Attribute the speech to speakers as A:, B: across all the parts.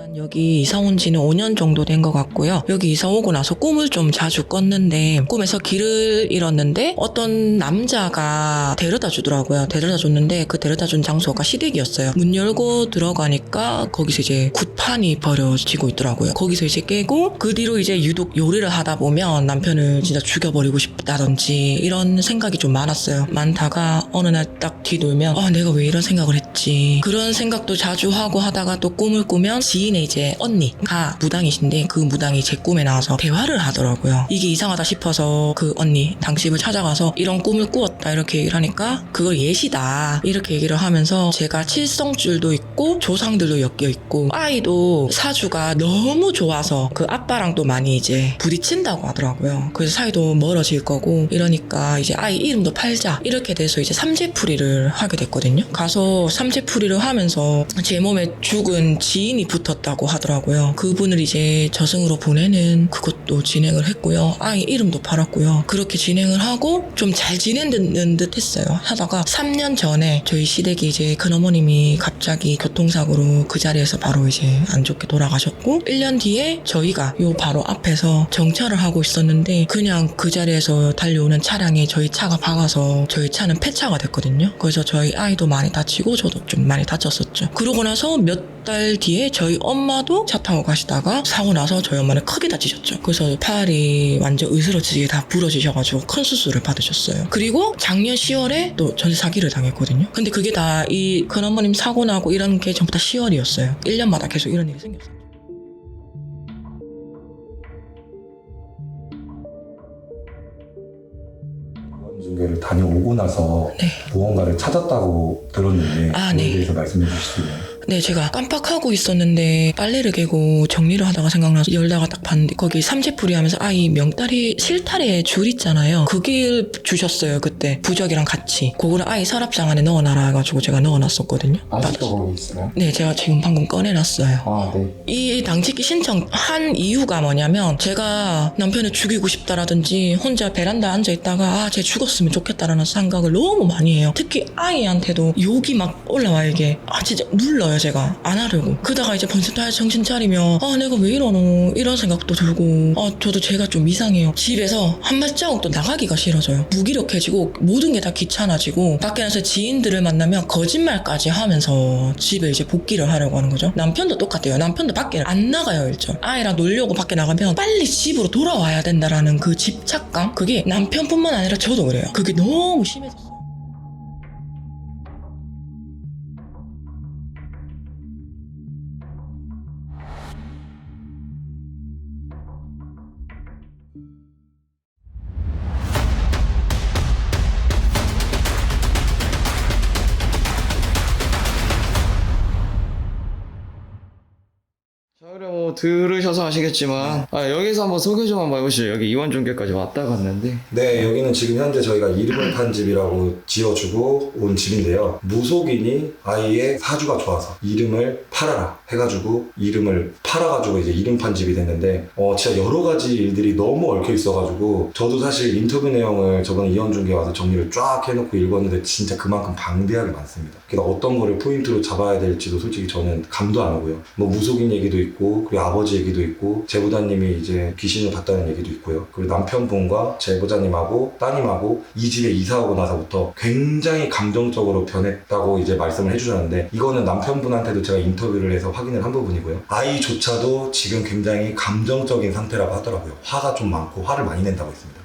A: 일단 여기 이사 온 지는 5년 정도 된 것 같고요. 여기 이사 오고 나서 꿈을 좀 자주 꿨는데 꿈에서 길을 잃었는데 어떤 남자가 데려다 주더라고요. 데려다 줬는데 그 데려다 준 장소가 시댁이었어요. 문 열고 들어가니까 거기서 이제 굿판이 버려지고 있더라고요. 거기서 이제 깨고 그 뒤로 이제 유독 요리를 하다 보면 남편을 진짜 죽여버리고 싶다든지 이런 생각이 좀 많았어요. 많다가 어느 날 딱 뒤돌면 내가 왜 이런 생각을 했지. 그런 생각도 자주 하고 하다가 또 꿈을 꾸면 지인의 이제 언니가 무당이신데 그 무당이 제 꿈에 나와서 대화를 하더라고요. 이게 이상하다 싶어서 그 언니 당집을 찾아가서 이런 꿈을 꾸었다 이렇게 얘기를 하니까 그걸 예시다 이렇게 얘기를 하면서 제가 칠성줄도 있고 조상들도 엮여 있고 아이도 사주가 너무 좋아서 그 아빠랑 또 많이 이제 부딪힌다고 하더라고요. 그래서 사이도 멀어질 거고 이러니까 이제 아이 이름도 팔자 이렇게 돼서 이제 삼재풀이를 하게 됐거든요. 가서 삼재풀이를 하면서 제 몸에 죽은 지인이 붙었다고 하더라고요. 그분을 이제 저승으로 보내는 그것도 진행을 했고요. 아이 이름도 팔았고요. 그렇게 진행을 하고 좀 잘 지내는 듯 했어요. 하다가 3년 전에 저희 시댁이 이제 큰어머님이 갑자기 교통사고로 그 자리에서 바로 이제 안 좋게 돌아가셨고 1년 뒤에 저희가 요 바로 앞에서 정차를 하고 있었는데 그냥 그 자리에서 달려오는 차량에 저희 차가 박아서 저희 차는 폐차가 됐거든요. 그래서 저희 아이도 많이 다치고 저도 좀 많이 다쳤었죠. 그러고 나서 몇 달 뒤에 저희 엄마도 차 타고 가시다가 사고 나서 저희 엄마는 크게 다치셨죠. 그래서 팔이 완전 으스러지게 다 부러지셔가지고 큰 수술을 받으셨어요. 그리고 작년 10월에 또 전세 사기를 당했거든요. 근데 그게 다 이 큰어머님 사고 나고 이런 게 전부 다 10월이었어요. 1년마다 계속 이런 일이 생겼어요.
B: 중개를 다녀오고 나서
A: 네.
B: 무언가를 찾았다고 들었는데 그에
A: 네.
B: 대해서 말씀해 주시겠어요?
A: 네, 제가 깜빡하고 있었는데 빨래를 개고 정리를 하다가 생각나서 열다가 딱 봤는데 거기 삼재풀이 하면서 아이 명다리 실타래 줄 있잖아요. 그게 주셨어요. 그때 부적이랑 같이. 그거를 아이 서랍장 안에 넣어놔라 해가지고 제가 넣어놨었거든요.
B: 아직도 거기 있어요?
A: 네, 제가 지금 방금 꺼내놨어요.
B: 네.
A: 이 당직기 신청한 이유가 뭐냐면 제가 남편을 죽이고 싶다라든지 혼자 베란다에 앉아있다가 쟤 죽었으면 좋겠다라는 생각을 너무 많이 해요. 특히 아이한테도 욕이 막 올라와요. 이게 진짜 눌러요. 제가 안 하려고. 그러다가 이제 번쩍 정신 차리면 내가 왜 이러노 이런 생각도 들고 저도 제가 좀 이상해요. 집에서 한 발자국도 나가기가 싫어져요. 무기력해지고 모든 게 다 귀찮아지고 밖에 나서 지인들을 만나면 거짓말까지 하면서 집에 이제 복귀를 하려고 하는 거죠. 남편도 똑같아요. 남편도 밖에 안 나가요. 일절 아이랑 놀려고 밖에 나가면 빨리 집으로 돌아와야 된다라는 그 집착감, 그게 남편뿐만 아니라 저도 그래요. 그게 너무 심해졌어요.
C: 자, 그래 들으셔서 아시겠지만 여기서 한번 소개 좀 한번 해보시죠. 여기 이원중개까지 왔다 갔는데
B: 네, 여기는 지금 현재 저희가 이름을 판 집이라고 지어주고 온 집인데요. 무속인이 아이의 사주가 좋아서 이름을 팔아라 해가지고 이름을 팔아가지고 이제 이름 판 집이 됐는데 진짜 여러 가지 일들이 너무 얽혀 있어가지고 저도 사실 인터뷰 내용을 저번에 이원중개 와서 정리를 쫙 해놓고 읽었는데 진짜 그만큼 방대하게 많습니다. 그래서 어떤 거를 포인트로 잡아야 될지도 솔직히 저는 감도 안 오고요. 뭐 무속인 얘기도 있고 그리고 아버지 얘기도 있고 제보자님이 이제 귀신을 봤다는 얘기도 있고요. 그리고 남편분과 제보자님하고 따님하고 이 집에 이사 오고 나서부터 굉장히 감정적으로 변했다고 이제 말씀을 해주셨는데 이거는 남편분한테도 제가 인터뷰를 해서 확인을 한 부분이고요. 아이조차도 지금 굉장히 감정적인 상태라고 하더라고요. 화가 좀 많고 화를 많이 낸다고 했습니다.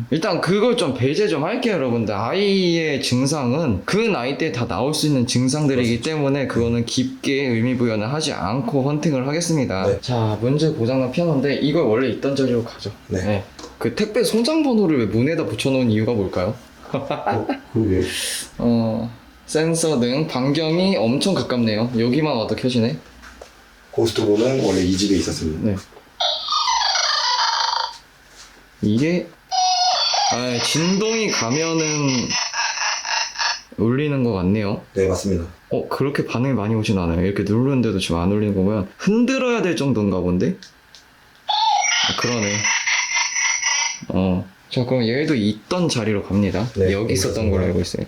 C: 일단 그걸 좀 배제 좀 할게요, 여러분들. 아이의 증상은 그 나이 때 다 나올 수 있는 증상들이기 때문에 그거는 깊게 의미 부여는 하지 않고 헌팅을 하겠습니다.
B: 네.
C: 자, 문제 고장난 피아노인데 이걸 원래 있던 자리로 가죠.
B: 네.
C: 그 택배 송장 번호를 왜 문에다 붙여놓은 이유가 뭘까요?
B: 그게
C: 센서 등 반경이 엄청 가깝네요. 여기만 와도 켜지네.
B: 고스트볼은 원래 이 집에 있었습니다.
C: 네. 이게 진동이 가면은 울리는 것 같네요.
B: 네, 맞습니다.
C: 그렇게 반응이 많이 오진 않아요. 이렇게 누르는데도 지금 안 울리는 거 보면 흔들어야 될 정도인가 본데? 그러네. 자, 그럼 얘도 있던 자리로 갑니다.
B: 네,
C: 여기 있었던 걸로 알고 있어요.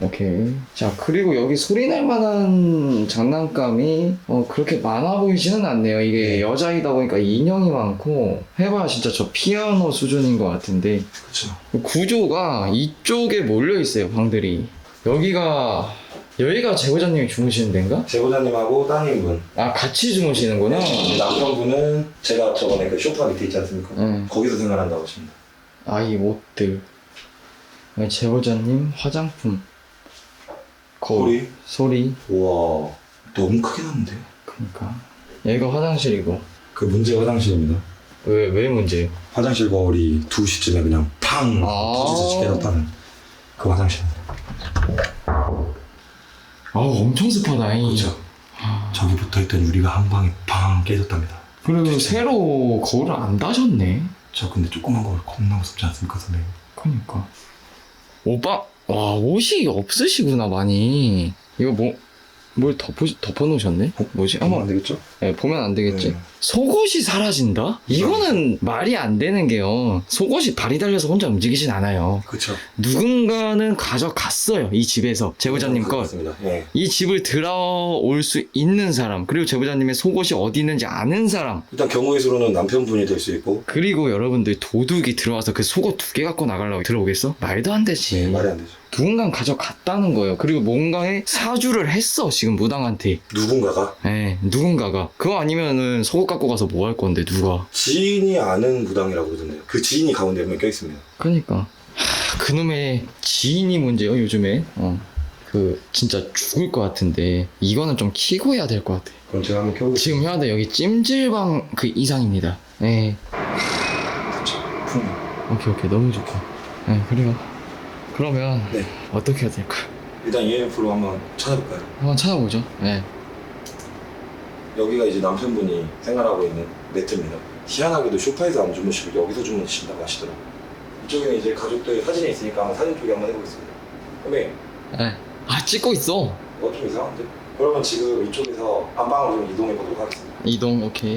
C: 오케이. 자, 그리고 여기 소리 날 만한 장난감이 그렇게 많아 보이지는 않네요. 이게 여자이다 보니까 인형이 많고 해봐야 진짜 저 피아노 수준인 것 같은데
B: 그쵸.
C: 구조가 이쪽에 몰려 있어요, 방들이. 여기가 제보자님이 주무시는 데인가?
B: 제보자님하고 따님분.
C: 아, 같이 주무시는구나.
B: 남편분은 제가 저번에 그 쇼파 밑에 있지 않습니까?
C: 응.
B: 거기서 생활한다고 하십니다.
C: 아이 옷들. 제보자님 화장품. 거울. 소리.
B: 우와, 너무 크게 났는데?
C: 그니까. 여기가 화장실이고.
B: 그 문제가 화장실입니다.
C: 왜 문제예요?
B: 화장실 거울이 2시쯤에 그냥 팡! 터지듯이 깨졌다는 그 화장실입니다.
C: 아우, 엄청 습하다.
B: 그렇죠. 저기 붙어있던 유리가 한 방에 팡 깨졌답니다.
C: 그리고 새로 거울을 안 다셨네.
B: 저 근데 조그만 거울 겁나 무섭지 않습니까, 선생님?
C: 그니까. 오빠, 와, 옷이 없으시구나, 많이. 이거 뭘 덮어놓으셨네? 뭐지?
B: 보면 안
C: 한번,
B: 되겠죠?
C: 네, 보면 안 되겠지?
B: 네.
C: 속옷이 사라진다? 이거는 말이 안 되는 게요. 속옷이 발이 달려서 혼자 움직이진 않아요.
B: 그쵸.
C: 누군가는 가져갔어요, 이 집에서. 제보자님 것.
B: 맞습니다. 예.
C: 이 집을 들어올 수 있는 사람, 그리고 제보자님의 속옷이 어디 있는지 아는 사람,
B: 일단 경우의 수로는 남편분이 될 수 있고,
C: 그리고 여러분들 도둑이 들어와서 그 속옷 2개 갖고 나가려고 들어오겠어? 말도 안 되지.
B: 네, 말이 안 되죠.
C: 누군가 가져갔다는 거예요. 그리고 뭔가에 사주를 했어, 지금 무당한테.
B: 누군가가
C: 예, 누군가가. 그거 아니면은 속옷 갖고 가서 뭐 할 건데, 누가.
B: 지인이 아는 무당이라고 그러던데요. 그 지인이 가운데 몇 명 껴있습니다.
C: 그러니까. 그놈의 지인이 문제요, 요즘에. 진짜 죽을 것 같은데. 이거는 좀 키고 해야 될 것 같아.
B: 그럼 제가 한번 켜보겠습니다.
C: 지금 해야 돼. 여기 찜질방 그 이상입니다. 예. 오케이. 너무 좋다. 예, 그래요. 그러면
B: 네.
C: 어떻게 해야 될까?
B: 일단 EMF로 한번 찾아볼까요?
C: 한번 찾아보죠. 예.
B: 여기가 이제 남편분이 생활하고 있는 매트입니다. 희한하게도 소파에서 안 주무시고 여기서 주무신다고 하시더라고요. 이쪽에는 이제 가족들 사진이 있으니까 한번 사진 쪽에 한번 해보겠습니다. 선배님,
C: 예. 아, 찍고 있어.
B: 좀 이상한데? 그러면 지금 이쪽에서 안방으로 좀 이동해 보도록 하겠습니다.
C: 이동, 오케이.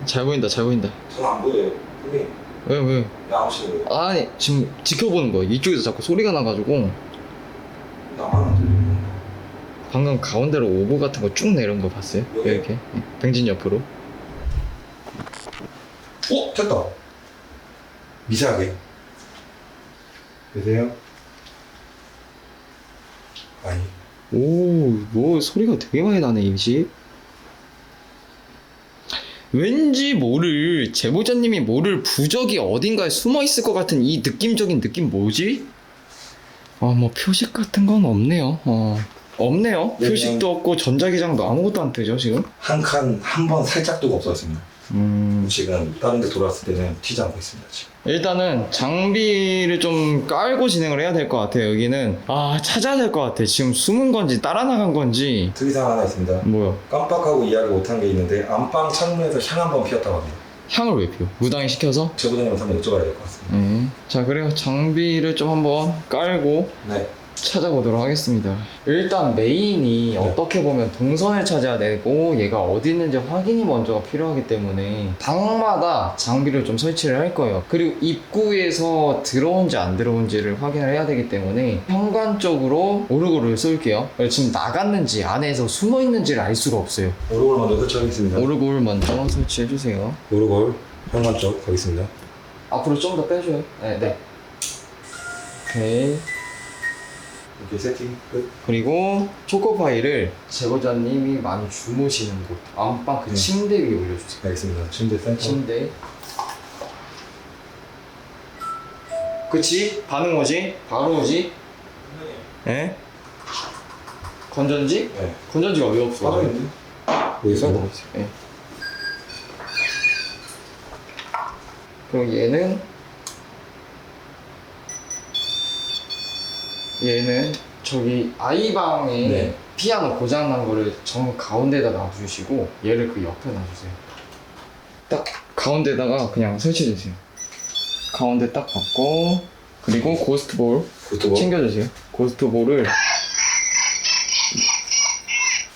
C: 잘 보인다.
B: 저는 안 보여요. 선배님,
C: 왜?
B: 왜 아무시는 거예요?
C: 아니, 지금 지켜보는 거야. 이쪽에서 자꾸 소리가 나가지고.
B: 나만 안 들려요.
C: 방금 가운데로 오브 같은 거 쭉 내려온 거 봤어요?
B: 여기요?
C: 이렇게. 뱅진 옆으로.
B: 됐다. 미세하게. 계세요? 아니.
C: 오, 뭐 소리가 되게 많이 나네, 이 집. 왠지 모를 제보자님이 모를 부적이 어딘가에 숨어 있을 것 같은 이 느낌적인 느낌 뭐지? 뭐 표식 같은 건 없네요. 없네요.
B: 네,
C: 표식도 없고 전자기장도 아무것도 안 뜨죠 지금.
B: 한 칸, 한 번 살짝도 없었습니다. 지금 다른 데 돌아왔을 때는 튀지 않고 있습니다. 지금.
C: 일단은 장비를 좀 깔고 진행을 해야 될 것 같아요. 여기는 찾아야 될 것 같아. 지금 숨은 건지 따라 나간 건지.
B: 특이사항 하나 있습니다.
C: 뭐요?
B: 깜빡하고 이야기 못한 게 있는데 안방 창문에서 향 한 번 피웠다고 합니다.
C: 향을 왜 피워? 무당이 시켜서?
B: 제보자님한테 한번 여쭤봐야 될 것 같습니다.
C: 자, 그래요. 장비를 좀 한번 깔고
B: 네.
C: 찾아보도록 하겠습니다. 일단 메인이 어떻게 보면 동선을 찾아야 되고 얘가 어디 있는지 확인이 먼저가 필요하기 때문에 방마다 장비를 좀 설치를 할 거예요. 그리고 입구에서 들어온지 안 들어온지를 확인을 해야 되기 때문에 현관 쪽으로 오르골을 쏠게요. 지금 나갔는지 안에서 숨어 있는지를 알 수가 없어요.
B: 오르골 먼저 설치하겠습니다.
C: 오르골 먼저 설치해 주세요.
B: 오르골 현관 쪽 가겠습니다.
C: 앞으로 좀 더 빼줘요. 네. 오케이.
B: 이렇게 세팅 끝.
C: 그리고 초코파이를 제보자님이 많이 주무시는 곳 안방 그 침대 위에 올려주세요.
B: 알겠습니다. 침대 센터.
C: 침대. 그치? 반응 오지? 바로 오지? 예? 건전지?
B: 네.
C: 건전지가 왜 없어?
B: 빠져있는데? 보이세요?
C: 예. 그럼 얘는 저기 아이방에
B: 네.
C: 피아노 고장난 거를 정 가운데다 놔주시고 얘를 그 옆에 놔주세요. 딱 가운데다가 그냥 설치해주세요. 가운데 딱 받고 그리고 고스트볼 챙겨주세요. 고스트볼을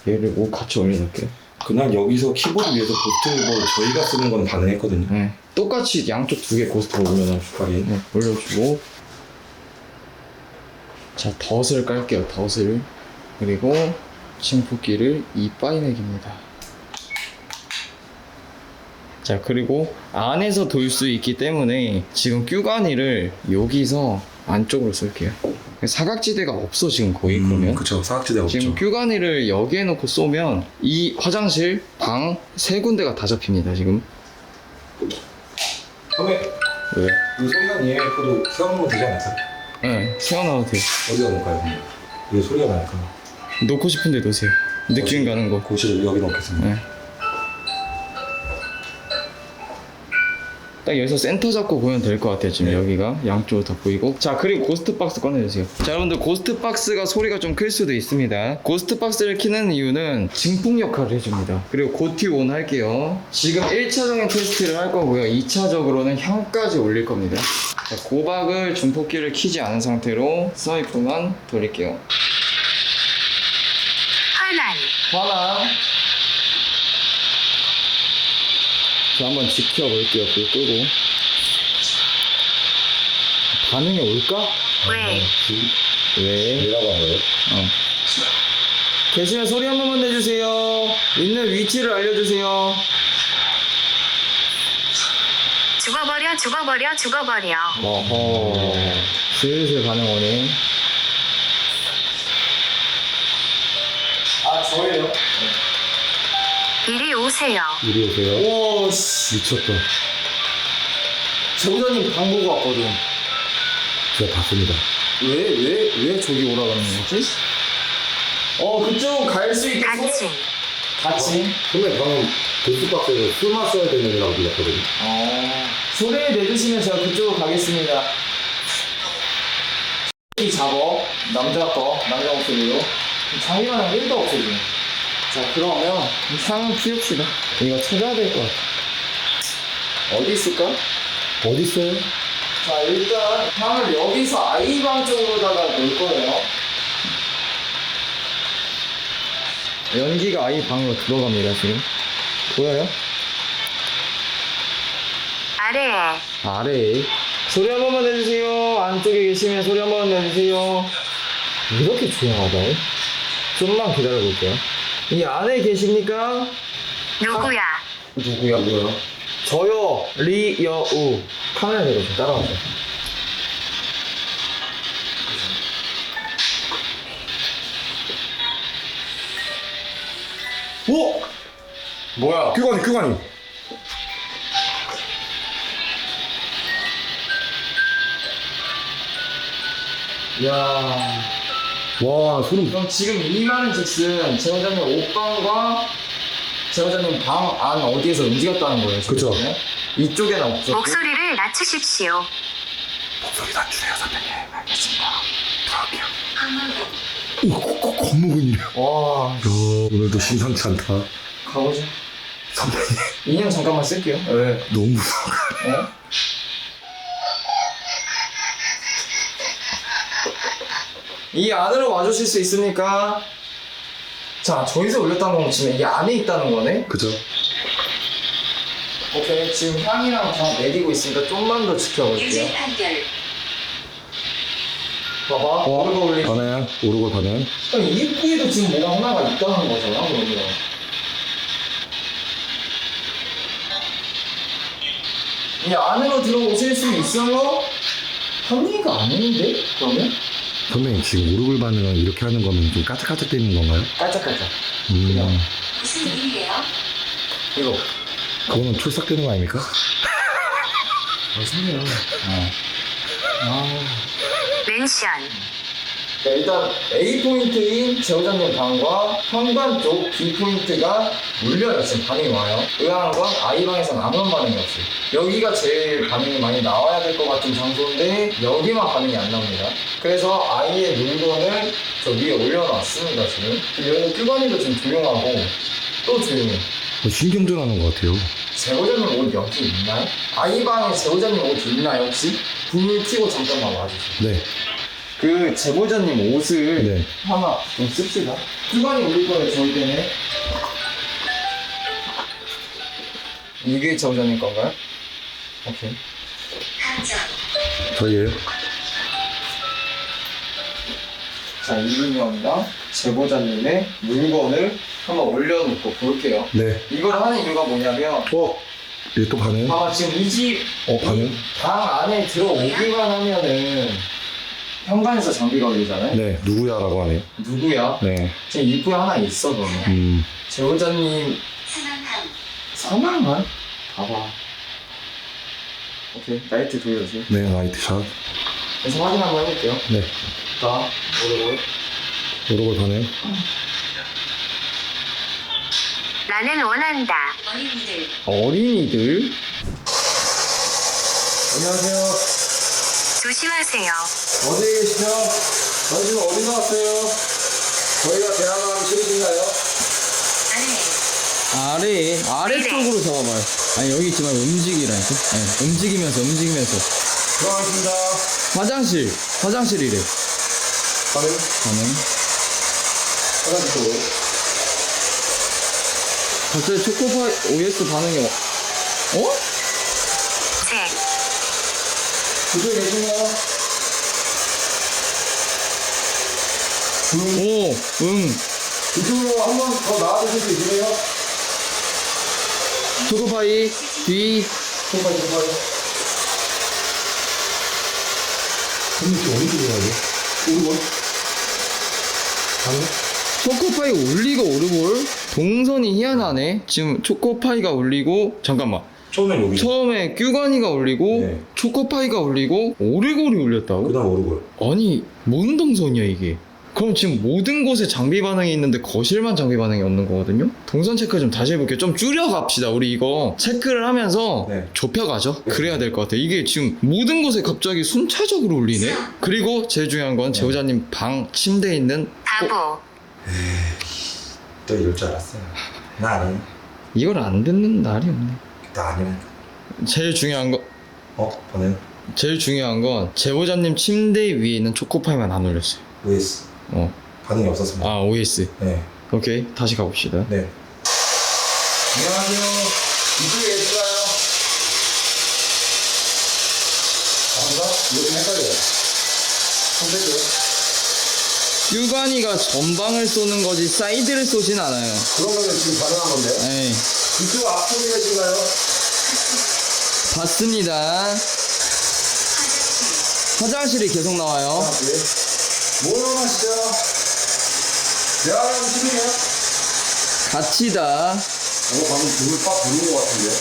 C: 얘를 같이 올려놓을게요.
B: 그냥 여기서 키보드 위에서 고스트볼 저희가 쓰는 건 가능했거든요.
C: 네. 똑같이 양쪽 2개 고스트볼 올려놔주고
B: 확인.
C: 올려주고 자, 덫을 깔게요. 덫을. 그리고 증폭기를 이빠이넥입니다. 자, 그리고 안에서 돌 수 있기 때문에 지금 큐가니를 여기서 안쪽으로 쏠게요. 사각지대가 없어 지금 거의. 그러면
B: 그쵸. 사각지대가
C: 지금
B: 없죠.
C: 큐가니를 여기에 놓고 쏘면 이 화장실, 방 세 군데가 다 잡힙니다 지금.
B: 선배,
C: 왜?
B: 이 소리가 EMF도 세워놓으면 되지 않을까요?
C: 네, 세워놔도 돼요.
B: 어디다 놓을까요? 왜 소리가 나니까?
C: 놓고 싶은데 놓으세요. 느낌 가는 거.
B: 고시를 여기 놓겠습니다.
C: 네. 딱 여기서 센터 잡고 보면 될 것 같아요. 지금
B: 네.
C: 여기가 양쪽으로 다 보이고. 자, 그리고 고스트 박스 꺼내주세요. 자, 여러분들 고스트 박스가 소리가 좀 클 수도 있습니다. 고스트 박스를 키는 이유는 증폭 역할을 해줍니다. 그리고 고티 온 할게요. 지금 1차적인 테스트를 할 거고요. 2차적으로는 향까지 올릴 겁니다. 자, 고박을 증폭기를 키지 않은 상태로 스와이프만 돌릴게요. 화난. 자, 한번 지켜볼게요. 불 끄고. 반응이 올까? 왜?
B: 왜라고 한 거예요?
C: 계시면 소리 한 번만 내주세요. 있는 위치를 알려주세요.
D: 죽어버려 죽어버려 죽어버려.
C: 어허. 슬슬 반응 오네. 아, 저예요?
D: 이리 오세요.
B: 이리 오세요.
C: 오, 씨.
B: 미쳤다.
C: 제보자님 방 보고 왔거든.
B: 제가 봤습니다.
C: 왜 저기 오라가는 거지? 그쪽 갈 수 있게
D: 같이.
C: 같이?
B: 선배 방금 고스박스에서 술 마셔야 되는 애라고 들렸거든요.
C: 소리 내주시면 제가 그쪽으로 가겠습니다. 이 작업, 남자 목소리로. 자기만한 1도 없어, 지금. 자, 그러면 향 피웁시다. 이거 찾아야 될 것 같아. 어디 있을까?
B: 어디 있어요?
C: 자, 일단 향을 여기서 아이방 쪽으로다가 놓을 거예요. 연기가 아이방으로 들어갑니다, 지금. 보여요?
D: 아래에.
C: 아래에. 소리 한 번만 내주세요. 안쪽에 계시면 소리 한 번만 내주세요. 이렇게 조용하다고? 좀만 기다려볼게요. 이 안에 계십니까?
D: 누구야?
C: 누구야? 저요. 리여우. 카메라 대고 좀 따라와요.
B: 오!
C: 뭐야?
B: 큐가니.
C: 이야.
B: 와, 소름.
C: 그럼 지금 이 말은 즉슨 제보자님 옷방과 제보자님 방 안 어디에서 움직였다는 거예요. 지금.
B: 그쵸.
C: 이쪽에는 없었고.
D: 목소리를 낮추십시오.
B: 목소리 낮추세요, 선배님. 알겠습니다. 들어갈게요. 오, 건무근이래.
C: 와,
B: 야, 오늘도 심상치 않다.
C: 가보자.
B: 선배님,
C: 인형 잠깐만 쓸게요. 왜?
B: 너무 무서워.
C: 어? 이 안으로 와주실 수 있습니까? 자, 저기서 올렸다는 건 지금 이게 안에 있다는 거네?
B: 그죠?
C: 오케이, 지금 향이랑 다 내리고 있으니까 좀만 더 지켜볼게요. 봐봐, 오르고 올리.
B: 반응, 오르고 반응.
C: 입구에도 지금 뭐가 하나가 있다는 거잖아, 그러면. 이 안으로 들어오실 수 있어요? 합리가 아닌데? 그러면?
B: 선배님, 지금 오르골 반응은 이렇게 하는 거면 좀 까짝까짝 되는 건가요?
C: 깔짝깔짝.
D: 무슨 일이에요?
C: 이거.
B: 그거는 출삭되는 거 아닙니까?
C: 무슨 소리야.
D: 멘션.
C: 네, 일단 A포인트인 제보자님 방과 현관 쪽 B포인트가 물려요. 지금 반응이 와요. 의아한 건 I방에서는 아무런 반응이 없어요. 여기가 제일 반응이 많이 나와야 될 것 같은 장소인데 여기만 반응이 안 나옵니다. 그래서 I의 물건을 저 위에 올려놨습니다. 지금 여기 큐가니도 좀 조용하고 또 조용해.
B: 신경전하는 것 같아요.
C: 제보자님 옷 여기 있나요? I방에 제보자님 옷 있나요 혹시? 불 켜고 잠깐만 와주세요.
B: 네.
C: 그 제보자님 옷을
B: 네.
C: 하나 좀 씁시다. 주관이 올릴 거예요, 저희 때문에. 이게 제보자님 건가요? 오케이.
B: 저희예요.
C: 자, 이분이 형이랑 제보자님의 물건을 한번 올려놓고 볼게요.
B: 네.
C: 이걸 하는 이유가 뭐냐면
B: 이게 또 반응?
C: 아마 지금 이 집
B: 반응?
C: 방 안에 들어오기만 하면은 현관에서 장비가 울리잖아요.
B: 네. 누구야라고 하네요.
C: 누구야?
B: 네.
C: 지금 입구에 하나 있어 그러면. 제보자님 사망한? 봐봐. 오케이, 라이트 돌려주세요.
B: 네, 라이트 샷.
C: 그래서 확인 한번 해볼게요.
B: 네.
C: 자, 오르골.
B: 오르골 반응.
D: 나는 원한다.
C: 어린이들?
B: 안녕하세요.
D: 조심하세요.
B: 어디 계시죠? 저희 지금 어디 나왔어요? 저희가 대화가 싫으신가요?
C: 아래쪽으로 잡아봐요. 아니, 여기 있지만 움직이라니까. 아니, 움직이면서.
B: 들어가겠습니다.
C: 화장실이래.
B: 반응? 화장실 쪽으로.
C: 갑자기 초코파이 OS 반응이
D: 제
B: 그쪽에 계신가요? 이쪽으로 한 번 더 나와주실 수 있으세요?
C: 초코파이 뒤.
B: 손발. 근데 지금 어디 쪽으로 가야 돼? 오르골? 반응?
C: 초코파이 올리고 오르골. 동선이 희한하네. 지금 초코파이가 올리고, 잠깐만.
B: 처음엔 여기.
C: 처음에 뀨가니가 올리고,
B: 네.
C: 초코파이가 올리고, 오르골이 올렸다고?
B: 그 다음 오르골.
C: 아니, 뭔 동선이야 이게? 그럼 지금 모든 곳에 장비 반응이 있는데 거실만 장비 반응이 없는 거거든요? 동선 체크 좀 다시 해볼게요. 좀 줄여갑시다. 우리 이거 체크를 하면서
B: 네.
C: 좁혀가죠? 그래야 될 것 같아. 이게 지금 모든 곳에 갑자기 순차적으로 울리네? 그리고 제일 중요한 건 제보자님 방 침대에 있는
D: 바보.
B: 또 이럴 줄 알았어요. 나 아니네.
C: 이걸 안 듣는 날이 없네.
B: 나 아니네.
C: 제일 중요한 건 제보자님 침대 위에 있는 초코파이만 안 올렸어요.
B: OS.
C: 어.
B: 반응이 없었습니다.
C: 아, OS.
B: 네.
C: 오케이, 다시 가봅시다.
B: 네. 안녕하세요. 이쪽에 계실까요? 아닌가? 이거 좀 헷갈려요. 손 뺄게요.
C: 뀨가니가 전방을 쏘는 거지 사이드를 쏘진 않아요.
B: 그러면은 지금 반응한 건데요?
C: 에이,
B: 이쪽 앞쪽에 계신가요?
C: 봤습니다. 화장실이 계속 나와요.
B: 뭘 원하시죠? 대화하는 중이에요?
C: 같이다.
B: 방금 불을 빡 부른 것 같은데요?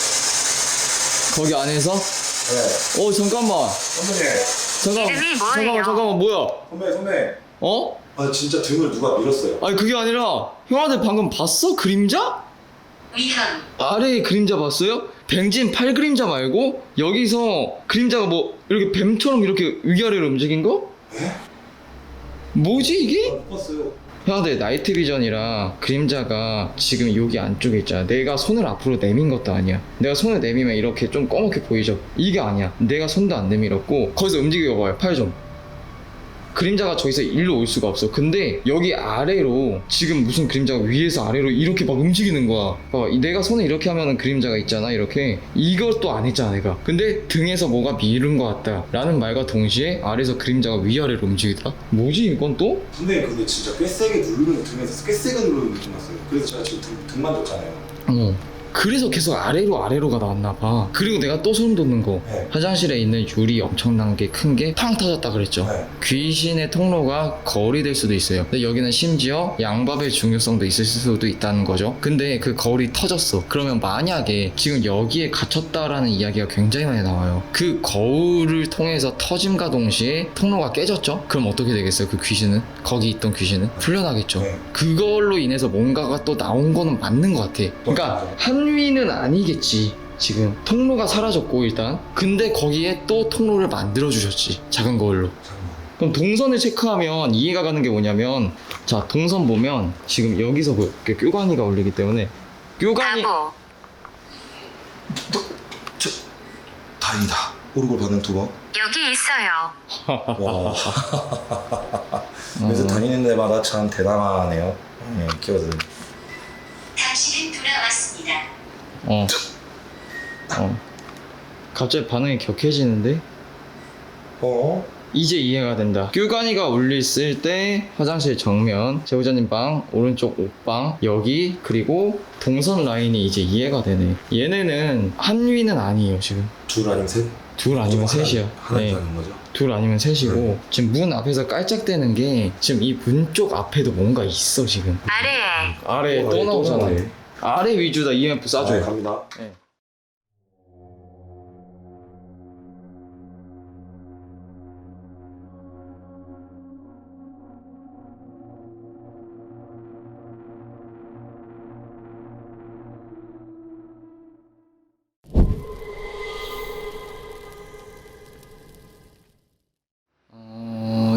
C: 거기 안에서?
B: 네.
C: 잠깐만.
B: 선배님.
D: 이름이 뭐예요?
C: 잠깐만, 뭐야?
B: 선배.
C: 어?
B: 아, 진짜 등을 누가 밀었어요.
C: 아니, 그게 아니라, 형한테 방금 봤어? 그림자?
D: 위험.
C: 아래에 그림자 봤어요? 뱅진 8그림자 말고, 여기서 그림자가 뭐, 이렇게 뱀처럼 이렇게 위아래로 움직인 거?
B: 에?
C: 뭐지, 이게?
B: 못 봤어요.
C: 형한테 나이트 비전이라 그림자가 지금 여기 안쪽에 있잖아. 내가 손을 앞으로 내민 것도 아니야. 내가 손을 내미면 이렇게 좀 검게 보이죠? 이게 아니야. 내가 손도 안 내밀었고 거기서 움직여 봐요. 팔 좀. 그림자가 저기서 일로 올 수가 없어. 근데 여기 아래로 지금 무슨 그림자가 위에서 아래로 이렇게 막 움직이는 거야. 봐봐, 내가 손을 이렇게 하면은 그림자가 있잖아. 이렇게. 이것도 안 했잖아 내가. 근데 등에서 뭐가 미룬 것 같다 라는 말과 동시에 아래에서 그림자가 위아래로 움직이더라. 뭐지 이건 또?
B: 선배님 근데 진짜 꽤 세게 누르는 등에서 꽤 세게 누르는 느낌 났어요. 그래서 제가 지금 등만 줬잖아요.
C: 그래서 계속 아래로가 나왔나 봐. 그리고 내가 또 소름 돋는 거.
B: 네.
C: 화장실에 있는 유리 엄청난 게 큰 게 팡 터졌다 그랬죠.
B: 네.
C: 귀신의 통로가 거울이 될 수도 있어요. 근데 여기는 심지어 양밥의 중요성도 있을 수도 있다는 거죠. 근데 그 거울이 터졌어. 그러면 만약에 지금 여기에 갇혔다라는 이야기가 굉장히 많이 나와요. 그 거울을 통해서 터짐과 동시에 통로가 깨졌죠? 그럼 어떻게 되겠어요? 그 귀신은? 거기 있던 귀신은? 풀려나겠죠.
B: 네.
C: 그걸로 인해서 뭔가가 또 나온 거는 맞는 것 같아. 그러니까 한위는 아니겠지. 지금 통로가 사라졌고 일단 근데 거기에 또 통로를 만들어 주셨지. 작은 거울로. 그럼 동선을 체크하면 이해가 가는 게 뭐냐면, 자 동선 보면 지금 여기서 뀨가니가 올리기 때문에 뀨가니
D: 바보.
B: 다행이다. 오르골 반응 2번.
D: 여기 있어요.
B: 와. 그래서 다니는 데마다 참 대단하네요. 키워드.
D: 당신은 돌아왔습니다.
C: 갑자기 반응이 격해지는데? 이제 이해가 된다. 뀨가니가 울렸을 때 화장실 정면, 제보자님 방, 오른쪽 옷방, 여기, 그리고 동선 라인이 이제 이해가 되네. 얘네는 한 위는 아니에요, 지금.
B: 둘 아니면 셋?
C: 둘 아니면
B: 하나,
C: 셋이요.
B: 하나라는 거죠.
C: 둘 아니면 셋이고,
B: 네.
C: 지금 문 앞에서 깔짝대는 게 지금 이 문 쪽 앞에도 뭔가 있어, 지금.
D: 아래에
C: 아래에 또
B: 아래에
C: 나오잖아.
B: 나오네.
C: 아래 위주다, EMF
B: 네,
C: 싸줘요.
B: 갑니다.
C: 네.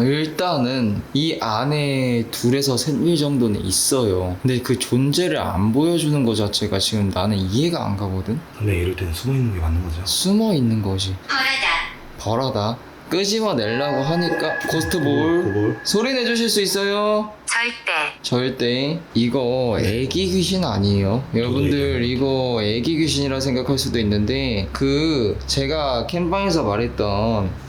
C: 일단은 이 안에 둘에서 셋 위 정도는 있어요. 근데 그 존재를 안 보여주는 것 자체가 지금 나는 이해가 안 가거든.
B: 근데 이럴 때는 숨어 있는 게 맞는 거죠.
C: 숨어 있는 것이
D: 벌하다
C: 벌하다. 끄집어 내려고 하니까 고스트볼
B: 그걸
C: 소리 내주실 수 있어요?
D: 절대
C: 절대. 이거 애기 귀신 아니에요. 여러분들 이거 애기 귀신이라 생각할 수도 있는데 그 제가 캠방에서 말했던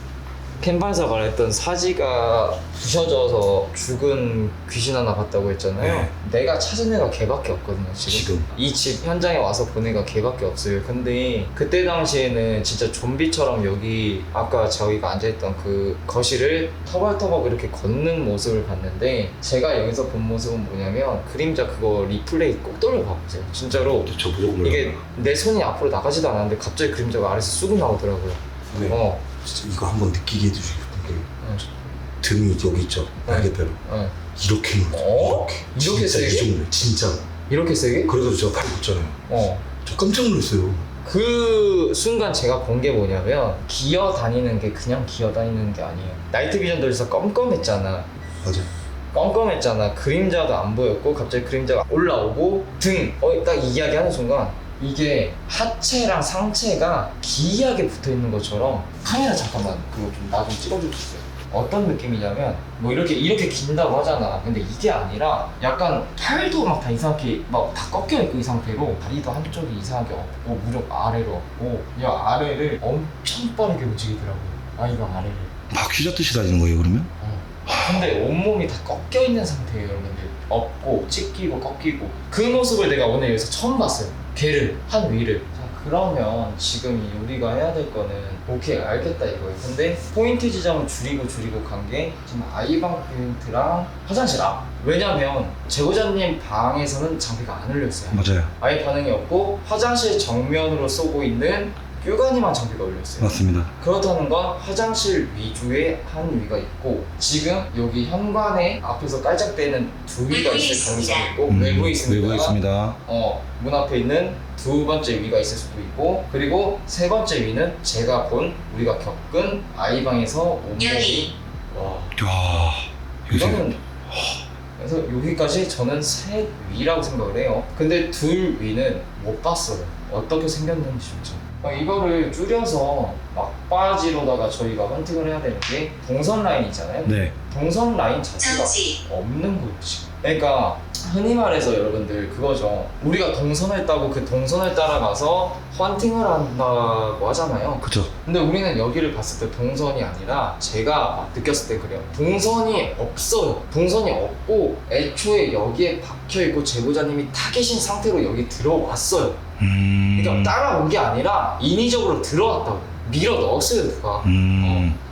C: 사지가 부셔져서 죽은 귀신 하나 봤다고 했잖아요.
B: 네.
C: 내가 찾은 애가 걔밖에 없거든요, 지금. 이 집 현장에 와서 본 애가 걔밖에 없어요. 근데 그때 당시에는 진짜 좀비처럼 여기 아까 저희가 앉아있던 그 거실을 터벅터벅 이렇게 걷는 모습을 봤는데, 제가 여기서 본 모습은 뭐냐면 그림자 그거 리플레이 꼭 돌려봐보세요. 진짜로
B: 저 무조건
C: 이게
B: 몰라요.
C: 내 손이 앞으로 나가지도 않았는데 갑자기 그림자가 아래서 쑥 나오더라고요.
B: 네. 진짜 이거 한번 느끼게 해주시고 싶은 게 등이 여기 있죠. 날개뼈로 이렇게 눌러요.
C: 이렇게
B: 진짜 이
C: 세게?
B: 정도 진짜.
C: 이렇게 세게?
B: 그래서 제가 발이 붙잖아요. 저 깜짝 놀랐어요.
C: 그 순간 제가 본 게 뭐냐면 기어 다니는 게 그냥 기어 다니는 게 아니에요. 나이트 비전들에서 껌껌했잖아.
B: 맞아.
C: 껌껌했잖아. 그림자도 안 보였고 갑자기 그림자가 올라오고 딱 이 이야기 하는 순간 이게 하체랑 상체가 기이하게 붙어있는 것처럼. 카메라 잠깐만 그거 좀 나 좀 찍어줄 수 있어요? 어떤 느낌이냐면 뭐 이렇게 긴다고 하잖아. 근데 이게 아니라 약간 팔도 막 다 이상하게 막 다 꺾여있고 이 상태로 다리도 한쪽이 이상하게 없고 무릎 아래로 없고 이 아래를 엄청 빠르게 움직이더라고요. 아이가 아래를.
B: 막 휘젓듯이 다니는 거예요 그러면?
C: 근데 온몸이 다 꺾여있는 상태예요, 여러분들. 없고 찢기고 꺾이고. 그 모습을 내가 오늘 여기서 처음 봤어요. 걔를, 한 위를. 자, 그러면 지금 우리가 해야 될 거는 오케이 알겠다 이거예요. 근데 포인트 지점을 줄이고 간 게 지금 아이방 포인트랑 화장실 앞. 왜냐면 제보자님 방에서는 장비가 안 울렸어요.
B: 맞아요.
C: 아예 반응이 없고 화장실 정면으로 쏘고 있는 뀨가니만 장비가 울렸어요.
B: 맞습니다.
C: 그렇다는 건 화장실 위주의 한 위가 있고, 지금 여기 현관에 앞에서 깔짝대는 두 위가 있을 가능성이 있고, 외부에 있습니다.
B: 외부에 있습니다.
C: 문 앞에 있는 두 번째 위가 있을 수도 있고, 그리고 세 번째 위는 제가 본, 우리가 겪은 아이방에서 온몸이. 와,
B: 야,
C: 이거는 그래서 여기까지 저는 세 위라고 생각을 해요. 근데 둘 위는 못 봤어요. 어떻게 생겼는지 진짜. 이거를 줄여서 막바지로다가 저희가 헌팅을 해야 되는 게 동선 라인 있잖아요.
B: 네.
C: 동선 라인 자체가
D: 정지
C: 없는 거예요 지금. 그러니까 흔히 말해서 여러분들 그거죠. 우리가 동선을 따고 그 동선을 따라가서 헌팅을 한다고 하잖아요.
B: 그쵸.
C: 근데 우리는 여기를 봤을 때 동선이 아니라 제가 막 느꼈을 때 그래요. 동선이 없어요. 동선이 없고 애초에 여기에 박혀있고 제보자님이 타 계신 상태로 여기 들어왔어요. 그러니까 따라온 게 아니라 인위적으로 들어왔다고. 밀어 넣었어요 누가.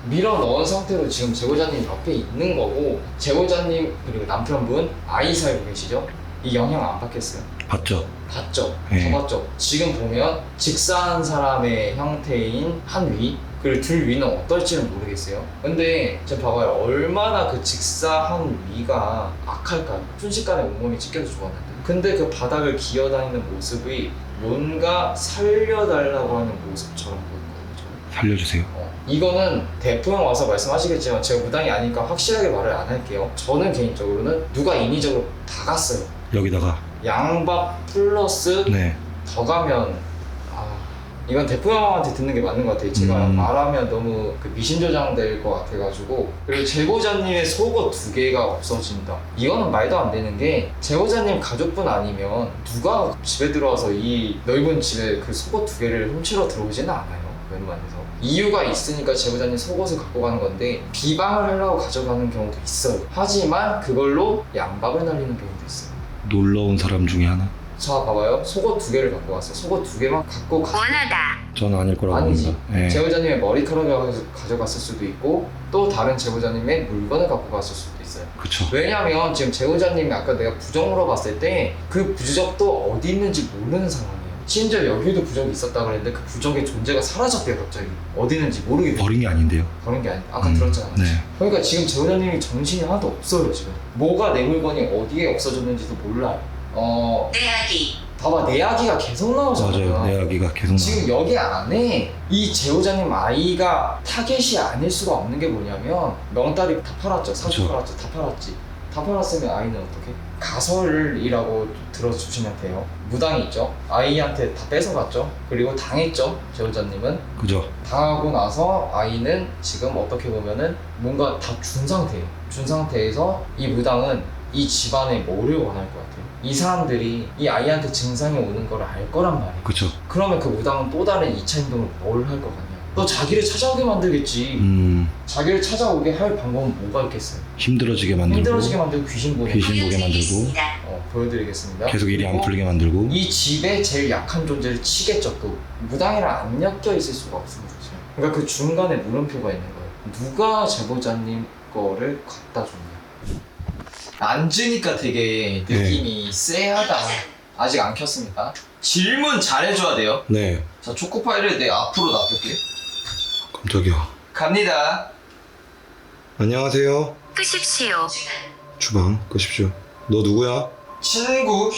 C: 밀어 넣은 상태로 지금 제보자님 옆에 있는 거고, 제보자님 그리고 남편분 아이 살고 계시죠? 이 영향 안 받겠어요?
B: 봤죠.
C: 봤죠?
B: 네.
C: 더 봤죠? 지금 보면 직사한 사람의 형태인 한 위, 그리고 둘 위는 어떨지는 모르겠어요. 근데 지금 봐봐요. 얼마나 그 직사한 위가 악할까요? 순식간에 온몸이 찢겨서 죽었는데. 근데 그 바닥을 기어다니는 모습이 뭔가 살려달라고 하는 모습처럼 보였거든요. 저는.
B: 살려주세요.
C: 이거는 대포 형 와서 말씀하시겠지만 제가 무당이 아니니까 확실하게 말을 안 할게요. 저는 개인적으로는 누가 인위적으로 다 갔어요.
B: 여기다가.
C: 양밥 플러스
B: 네.
C: 더 가면 이건 대포 형한테 듣는 게 맞는 것 같아요. 제가 말하면 너무 그 미신조장 될 것 같아가지고. 그리고 제보자님의 속옷 2개가 없어진다. 이거는 말도 안 되는 게, 제보자님 가족분 아니면 누가 집에 들어와서 이 넓은 집에 그 속옷 2개를 훔치러 들어오지는 않아요. 웬만해서. 이유가 있으니까 제보자님 속옷을 갖고 가는 건데 비방을 하려고 가져가는 경우도 있어요. 하지만 그걸로 양박을 날리는 경우도 있어요.
B: 놀러 온 사람 중에 하나?
C: 자 봐봐요. 속옷 2개를 갖고 갔어요. 속옷 2개만 갖고
D: 원하다.
B: 저는 아닐 거라고
C: 아니지.
B: 봅니다. 예.
C: 제보자님의 머리카락을 가져갔을 수도 있고 또 다른 제보자님의 물건을 갖고 갔을 수도 있어요.
B: 그쵸.
C: 왜냐면 지금 제보자님이 아까 내가 부적으로 봤을 때 그 부적도 어디 있는지 모르는 상황이에요. 심지어 여기도 부적이 있었다 그랬는데 그 부적의 존재가 사라졌대요. 갑자기 어디 있는지 모르게 돼요.
B: 버린 게 아닌데요.
C: 버린 게 아니 아까 들었잖아.
B: 네.
C: 그러니까 지금 제보자님이 정신이 하나도 없어요. 지금 뭐가 내 물건이 어디에 없어졌는지도 몰라요.
D: 내야기.
C: 봐봐 내야기가 계속 나오잖아요.
B: 맞아요. 내 이야기가 계속
C: 지금 여기 안에 이 제보자님 아이가 타겟이 아닐 수가 없는 게 뭐냐면 명딸이 다 팔았죠. 사주
B: 그쵸.
C: 팔았죠. 다 팔았지. 다 팔았으면 아이는 어떻게? 가설이라고 들어주시면 돼요. 무당이 있죠. 아이한테 다 뺏어갔죠. 그리고 당했죠. 제보자님은.
B: 그죠.
C: 당하고 나서 아이는 지금 어떻게 보면은 뭔가 다 준 상태예요. 준 상태에서 이 무당은 이 집안에 뭐를 원할 것 같아요? 이 사람들이 이 아이한테 증상이 오는 걸 알 거란 말이에요.
B: 그쵸.
C: 그러면 그 무당은 또 다른 2차 행동을 뭘 할 것 같냐? 너 자기를 찾아오게 만들겠지. 자기를 찾아오게 할 방법은 뭐가 있겠어요?
B: 힘들어지게 만들고
C: 힘들어지게 만들고 귀신 보내.
B: 귀신 보게 만들고
C: 보여드리겠습니다.
B: 계속 일이 안
C: 그리고
B: 풀리게 만들고
C: 이 집의 제일 약한 존재를 치겠죠. 또 무당이랑 안 엮여 있을 수가 없습니다. 지금. 그러니까 그 중간에 물음표가 있는 거예요. 누가 제보자님 거를 갖다 줬냐? 앉으니까 되게 느낌이 쎄하다. 아직 안 켰습니다. 질문 잘해줘야 돼요.
B: 네.
C: 자, 초코파이를 내 앞으로 놔둘게.
B: 깜짝이야.
C: 갑니다.
B: 안녕하세요.
D: 끄십시오.
B: 주방 끄십시오. 너 누구야?
C: 친구.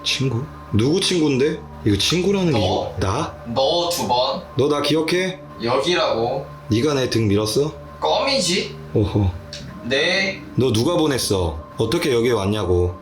B: 친구? 누구 친구인데? 이거 친구라는 게
C: 너.
B: 나?
C: 너 2번.
B: 너 나 기억해?
C: 여기라고.
B: 네가 내 등 밀었어?
C: 껌이지.
B: 오호.
C: 네.
B: 너 누가 보냈어? 어떻게 여기 왔냐고.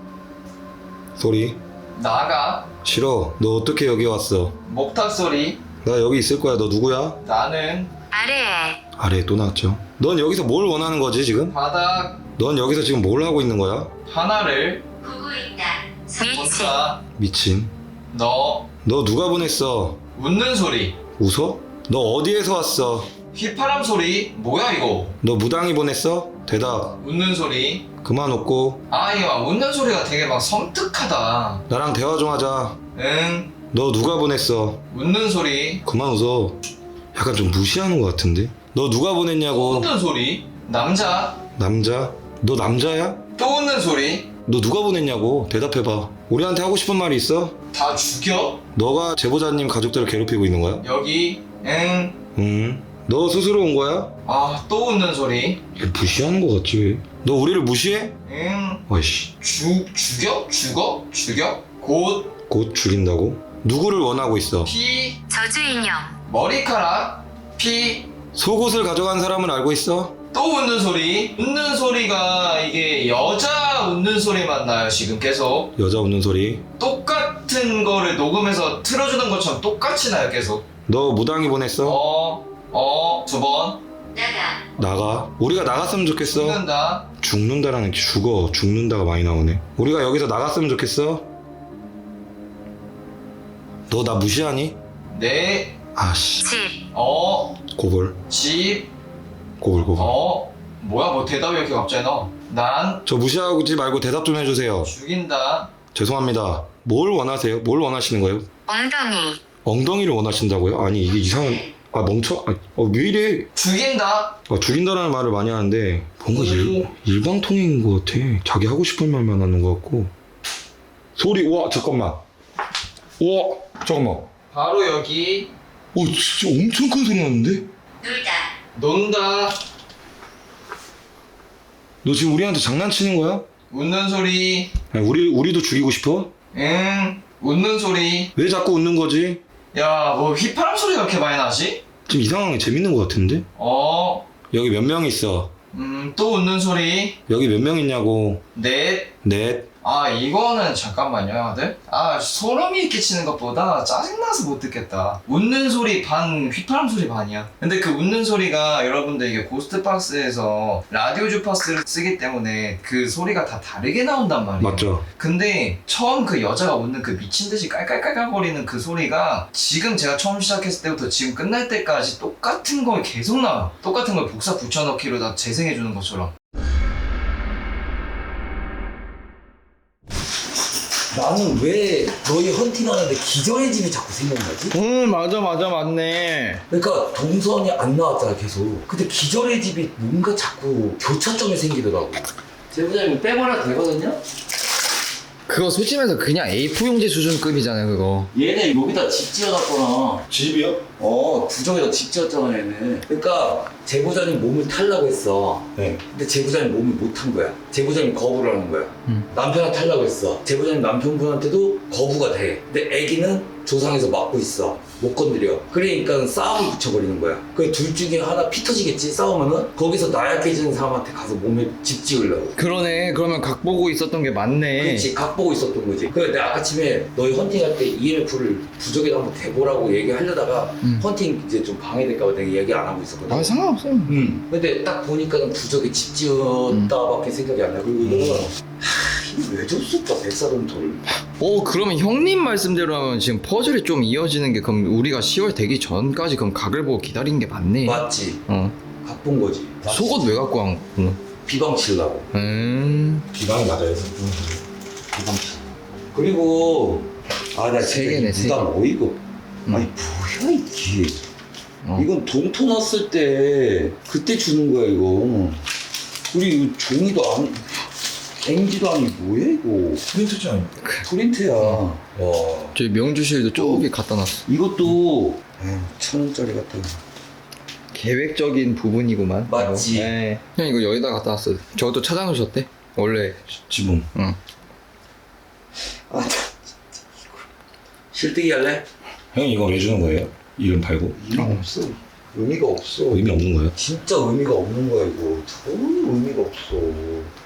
B: 소리.
C: 나가.
B: 싫어. 너 어떻게 여기 왔어?
C: 목탁 소리.
B: 나 여기 있을 거야. 너 누구야?
C: 나는
D: 아래에.
B: 아래 또 나왔죠. 넌 여기서 뭘 원하는 거지 지금?
C: 바닥
B: 넌 여기서 지금 뭘 하고 있는 거야?
C: 하나를
D: 구고 있다. 미치.
C: 본다.
B: 미친.
C: 너
B: 너 누가 보냈어?
C: 웃는 소리.
B: 웃어? 너 어디에서 왔어?
C: 휘파람 소리. 뭐야 이거?
B: 너 무당이 보냈어? 대답.
C: 웃는 소리.
B: 그만 웃고
C: 아이와 웃는 소리가 되게 막 섬뜩하다.
B: 나랑 대화 좀 하자.
C: 응.
B: 너 누가 보냈어?
C: 웃는 소리.
B: 그만 웃어. 약간 좀 무시하는 것 같은데? 너 누가 보냈냐고.
C: 웃는 소리. 남자.
B: 남자? 너 남자야?
C: 또 웃는 소리.
B: 너 누가 보냈냐고. 대답해봐. 우리한테 하고 싶은 말이 있어?
C: 다 죽여.
B: 너가 제보자님 가족들을 괴롭히고 있는 거야?
C: 여기. 응.
B: 너 스스로 온 거야?
C: 아 또 웃는 소리.
B: 이거 무시하는 것 같지 왜? 너 우리를 무시해?
C: 응.
B: 아이씨.
C: 죽여? 죽어? 죽여? 곧.
B: 곧 죽인다고? 누구를 원하고 있어?
C: 피.
D: 저주 인형.
C: 머리카락. 피.
B: 속옷을 가져간 사람을 알고 있어?
C: 또 웃는 소리. 웃는 소리가 이게 여자 웃는 소리만 나요 지금 계속.
B: 여자 웃는 소리.
C: 똑같은 거를 녹음해서 틀어주는 것처럼 똑같이 나요 계속.
B: 너 무당이 보냈어?
C: 2번.
D: 나가.
B: 나가. 우리가 나갔으면 좋겠어.
C: 죽는다.
B: 죽는다라는 게 죽어. 죽는다가 많이 나오네. 우리가 여기서 나갔으면 좋겠어. 너 나 무시하니?
C: 네.
B: 아씨.
D: 집.
B: 고볼.
C: 집.
B: 고볼.
C: 뭐야 뭐 대답이 왜 이렇게 갑자기 나와. 난
B: 저 무시하지 말고 대답 좀 해주세요.
C: 죽인다.
B: 죄송합니다. 뭘 원하세요? 뭘 원하시는 거예요?
D: 엉덩이.
B: 엉덩이를 원하신다고요? 아니 이게 이상한. 왜 이래?
C: 죽인다.
B: 죽인다라는 말을 많이 하는데 뭔가 일방통행인 것 같아. 자기 하고 싶은 말만 하는 것 같고. 소리. 와 잠깐만. 잠깐만.
C: 바로 여기.
B: 진짜 엄청 큰 소리 나는데?
D: 놀다.
C: 논다.
B: 너 지금 우리한테 장난치는 거야?
C: 웃는 소리.
B: 아니, 우리도 죽이고 싶어?
C: 응. 웃는 소리.
B: 왜 자꾸 웃는 거지?
C: 야, 뭐 휘파람 소리가 그렇게 많이 나지?
B: 지금 이 상황이 재밌는 것 같은데? 여기 몇 명 있어?
C: 또 웃는 소리.
B: 여기 몇 명 있냐고.
C: 넷.
B: 넷.
C: 아 이거는 잠깐만요 아들. 아 소름이 끼치는 것보다 짜증나서 못 듣겠다. 웃는 소리 반 휘파람 소리 반이야. 근데 그 웃는 소리가 여러분들 이게 고스트박스에서 라디오 주파수를 쓰기 때문에 그 소리가 다 다르게 나온단 말이에요.
B: 맞죠?
C: 근데 처음 그 여자가 웃는 그 미친듯이 깔깔깔깔거리는 그 소리가 지금 제가 처음 시작했을 때부터 지금 끝날 때까지 똑같은 걸 계속 나와. 똑같은 걸 복사 붙여넣기로 다 재생해주는 것처럼.
E: 나는 왜 너희 헌팅하는데 기절의 집이 자꾸 생각나지?
C: 맞아 맞네.
E: 그러니까 동선이 안 나왔잖아 계속. 근데 기절의 집이 뭔가 자꾸 교차점이 생기더라고. 제보자님 빼버려도 되거든요?
C: 그거 솔직히 말해서 그냥 A4 용지 수준급이잖아요 그거.
E: 얘네 여기다 집 지어놨구나.
B: 집이요?
E: 부정에다 집 지었잖아 얘네. 그러니까 제보자님 몸을 타려고 했어.
B: 네.
E: 근데 제보자님 몸을 못 탄 거야. 제보자님 거부를 하는 거야. 남편한테 타려고 했어. 제보자님 남편분한테도 거부가 돼. 근데 애기는 조상에서 막고 있어. 못 건드려. 그러니까 싸움을 붙여버리는 거야. 그 둘 중에 하나 피 터지겠지 싸우면은. 거기서 나약해지는 사람한테 가서 몸에 집 지으려고.
C: 그러네. 그러면 각 보고 있었던 게 맞네.
E: 그렇지, 각 보고 있었던 거지. 그래 내가 아까쯤에 너희 헌팅할 때 EMF를 부적에다 한번 대보라고 얘기하려다가 헌팅 이제 좀 방해될까 봐 내가 얘기 안 하고 있었거든.
C: 아 상관없어요.
E: 근데 딱 보니까는 부적에 집 지었다밖에 생각이 안 나. 그리고 이거는 왜 줬을까 백사동토를.
C: 그러면 형님 말씀대로 하면 지금 퍼즐이 좀 이어지는 게 그럼 우리가 10월 되기 전까지 그럼 각을 보고 기다린 게 맞네.
E: 맞지? 각 본 거지.
C: 속옷 왜 갖고 간 거야?
E: 비방 치려고.
B: 비방이 맞아요.
E: 비방 치. 그리고 나
C: 세 개네, 세
E: 무당
C: 개.
E: 어이가. 아니 뭐야 이게. 이건 동토 났을 때 그때 주는 거야 이거. 그리고 이거 종이도 안 앵지도 아니고 뭐야 이거.
B: 프린트지 아닙니까?
E: 프린트야. 와.
C: 저희 명주실도 저기 갖다 놨어.
E: 이것도 1,000원짜리 같다.
C: 계획적인 부분이구만.
E: 맞지?
C: 네. 형 이거 여기다 갖다 놨어. 저것도 찾아놓으셨대? 원래.
B: 지붕.
E: 실뜨기 할래?
B: 형님 이거 왜 주는 거예요? 이름 팔고?
E: 이름 없어. 의미가 없어.
B: 의미 없는 거예요?
E: 진짜 의미가 없는 거야 이거. 전혀 의미가 없어.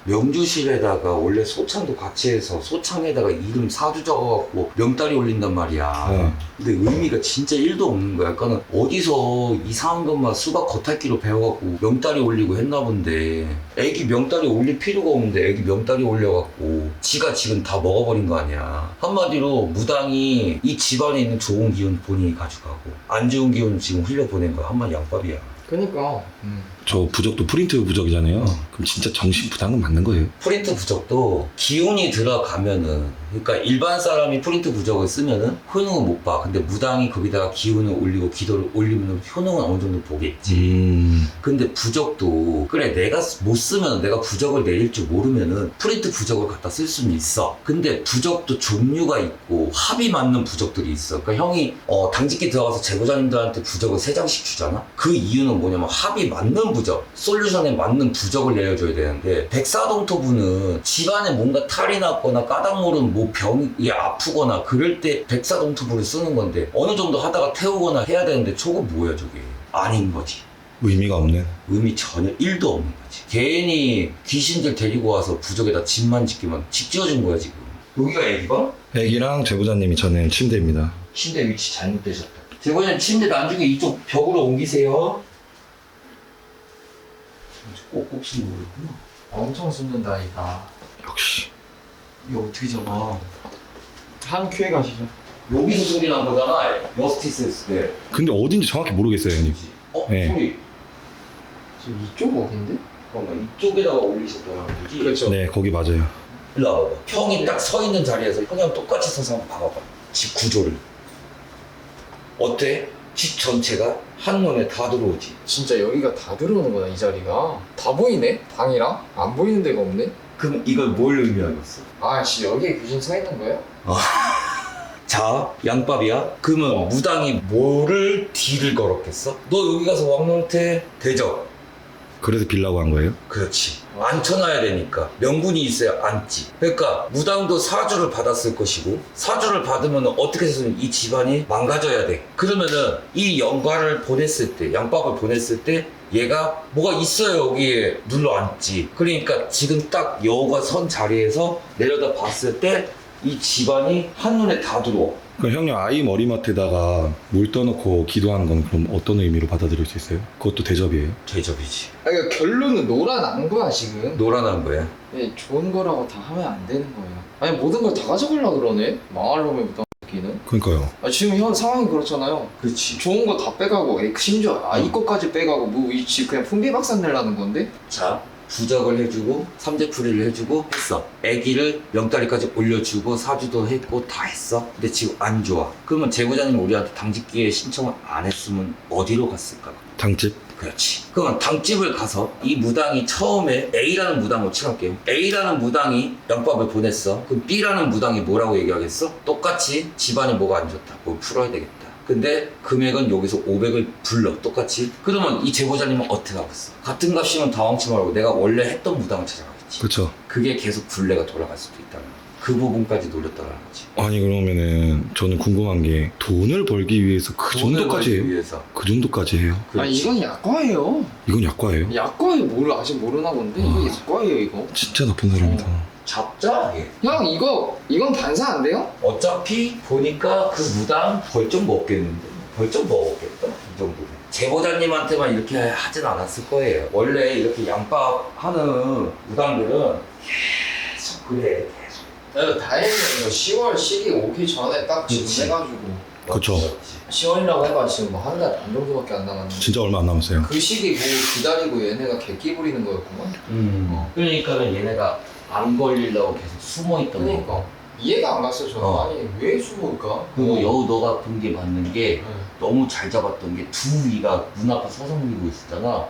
E: 명주실에다가 원래 소창도 같이 해서 소창에다가 이름 사주 적어갖고 명다리 올린단 말이야.
B: 네.
E: 근데 의미가 진짜 1도 없는 거야. 그러니까 어디서 이상한 것만 수박 겉핥기로 배워갖고 명다리 올리고 했나 본데 애기 명다리 올릴 필요가 없는데 애기 명다리 올려갖고 지가 지금 다 먹어버린 거 아니야. 한마디로 무당이 이 집안에 있는 좋은 기운 본인이 가져가고 안 좋은 기운 지금 흘려보낸 거야. 한마디 양밥이야.
C: 그니까.
B: 저 부적도 프린트 부적이잖아요. 그럼 진짜 정신 부당은 맞는 거예요?
E: 프린트 부적도 기운이 들어가면은, 그러니까 일반 사람이 프린트 부적을 쓰면은 효능은 못 봐. 근데 무당이 거기다가 기운을 올리고 기도를 올리면 효능은 어느 정도 보겠지. 근데 부적도 그래 내가 못 쓰면 내가 부적을 내릴 줄 모르면은 프린트 부적을 갖다 쓸 수는 있어. 근데 부적도 종류가 있고 합이 맞는 부적들이 있어. 그러니까 형이 당직기 들어가서 제보자님들한테 부적을 3장씩 주잖아. 그 이유는 뭐냐면 합이 맞는 부적, 솔루션에 맞는 부적을 내려줘야 되는데 백사동토부는 집안에 뭔가 탈이 났거나 까닭 모르는 뭐 병이 아프거나 그럴 때 백사동토부를 쓰는 건데 어느 정도 하다가 태우거나 해야 되는데 저거 뭐야 저게. 아닌 거지.
B: 의미가 없는?
E: 의미 전혀 1도 없는 거지. 괜히 귀신들 데리고 와서 부적에다 집만 짓기만 집 지어준 거야 지금. 여기가 애기방?
B: 애기랑 제보자님이 저는 침대입니다.
E: 침대 위치 잘못되셨다. 제보자님 침대 나중에 이쪽 벽으로 옮기세요. 꼭꼭씩 모르구나.
C: 엄청 숨는다니까.
B: 역시.
E: 이거 어떻게 잡아?
C: 한 큐에 가시죠.
E: 여기서 소리 난 거잖아. 머스티스 했을 때.
B: 근데 어딘지 정확히 모르겠어요, 형님. 네.
E: 소리.
C: 지금 이쪽 어딘데?
E: 잠깐만 이쪽에다가 올리셨다는 거지?
C: 그렇죠.
B: 네, 거기 맞아요.
E: 일로 와봐봐. 형이 딱 서 있는 자리에서 형이랑 똑같이 서서 한번 봐봐봐. 집 구조를. 어때? 집 전체가 한눈에 다 들어오지.
C: 진짜 여기가 다 들어오는구나 이 자리가. 다 보이네? 방이랑? 안 보이는 데가 없네?
E: 그럼 이걸 뭘 의미하겠어?
C: 아 씨 여기에 귀신 서 있는 거야?
E: 자, 양밥이야? 그러면 무당이 뭐를 딜을 걸었겠어? 너 여기 가서 왕노릇해 대적.
B: 그래서 빌라고 한 거예요?
E: 그렇지. 앉혀놔야 되니까. 명분이 있어야 앉지. 그러니까 무당도 사주를 받았을 것이고, 사주를 받으면 어떻게 해서든 이 집안이 망가져야 돼. 그러면은 이 영가를 보냈을 때, 양밥을 보냈을 때 얘가 뭐가 있어요 여기에 눌러 앉지. 그러니까 지금 딱 여우가 선 자리에서 내려다 봤을 때 이 집안이 한눈에 다 들어와.
B: 그럼 형님 아이 머리맡에다가 물 떠놓고 기도하는 건 그럼 어떤 의미로 받아들일 수 있어요? 그것도 대접이에요?
E: 대접이지.
C: 그러니까 결론은 노란한 거야 지금.
E: 노란한 거야.
C: 예, 좋은 거라고 다 하면 안 되는 거예요. 아니 모든 걸 다 가져가려고 그러네. 망할 놈의 무당 새끼는.
B: 그러니까요.
C: 아, 지금 현 상황이 그렇잖아요.
E: 그렇지.
C: 좋은 거 다 빼가고 심지어 아이 것까지 빼가고 뭐 이 집 그냥 풍비박산 내려는 건데.
E: 자, 부적을 해주고 삼재풀이를 해주고 했어. 아기를 명다리까지 올려주고 사주도 했고 다 했어. 근데 지금 안 좋아. 그러면 제보자님 우리한테 당직기에 신청을 안 했으면 어디로 갔을까?
B: 당집?
E: 그렇지. 그러면 당집을 가서 이 무당이 처음에 A라는 무당으로 칠할게요. A라는 무당이 영밥을 보냈어. 그럼 B라는 무당이 뭐라고 얘기하겠어? 똑같이 집안이 뭐가 안 좋다. 뭐 풀어야 되겠다. 근데 금액은 여기서 500을 불러 똑같이. 그러면 이 제보자님은 어떻게 하겠어? 같은 값이면 당황치 말고 내가 원래 했던 무당을 찾아가겠지.
B: 그쵸.
E: 그게 계속 굴레가 돌아갈 수도 있다는 거야. 그 부분까지 노렸다는 거지.
B: 아니 그러면은 저는 궁금한 게 돈을 벌기 위해서 그
E: 돈을
B: 정도까지
E: 벌기
B: 해요?
E: 위해서.
B: 그 정도까지 해요?
C: 아니 이건 약과예요.
B: 이건 약과예요?
C: 약과예요. 뭘 아직 모르나 본데 이거 약과예요 이거.
B: 진짜 나쁜 사람이다.
E: 잡자. 예.
C: 형 이건 반사 안 돼요?
E: 어차피 보니까 그 무당 벌점 먹겠는데. 벌점 먹었겠다. 이 정도면. 제보자님한테만 이렇게 하진 않았을 거예요. 원래 이렇게 양밥 하는 무당들은 계속 그래. 계속.
C: 다행이에요. 10월 시기 오기 전에 딱 지금
E: 그치.
C: 해가지고.
B: 그쵸.
C: 10월이라고 해봐 지금 뭐 한 달 반 정도밖에 안 남았는데.
B: 진짜 얼마 안 남았어요.
C: 그 시기 뭐 기다리고 얘네가 객기 부리는 거였구만.
E: 그러니까는 얘네가 안 걸리려고 계속 숨어있던 거.
C: 그러니까 이해가 안 갔어 저는.
E: 어.
C: 아니 왜 숨을까?
E: 그리고 여우 너가 본 게 맞는 게
C: 네.
E: 너무 잘 잡았던 게 두 위가 문 앞에 서성이고 있었잖아.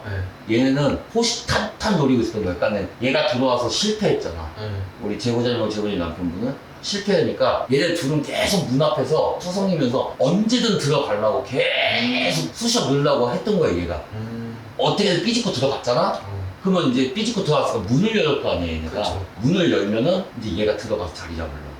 C: 네.
E: 얘네는 호시탄탄 노리고 있었던 거야. 그러니까 얘가 들어와서 실패했잖아.
C: 네.
E: 우리 제보자님하고 제보자님 남편분은 실패하니까 얘네 둘은 계속 문 앞에서 서성이면서 언제든 들어가려고 계속 쑤셔 넣으려고 했던 거야 얘가. 어떻게든 삐집고 들어갔잖아? 그러면 이제 삐집고 들어갔으니까 문을 열을 거 아니야 얘네가.
C: 그쵸.
E: 문을 열면은 이제 얘가 들어가서 자리 잡으려고.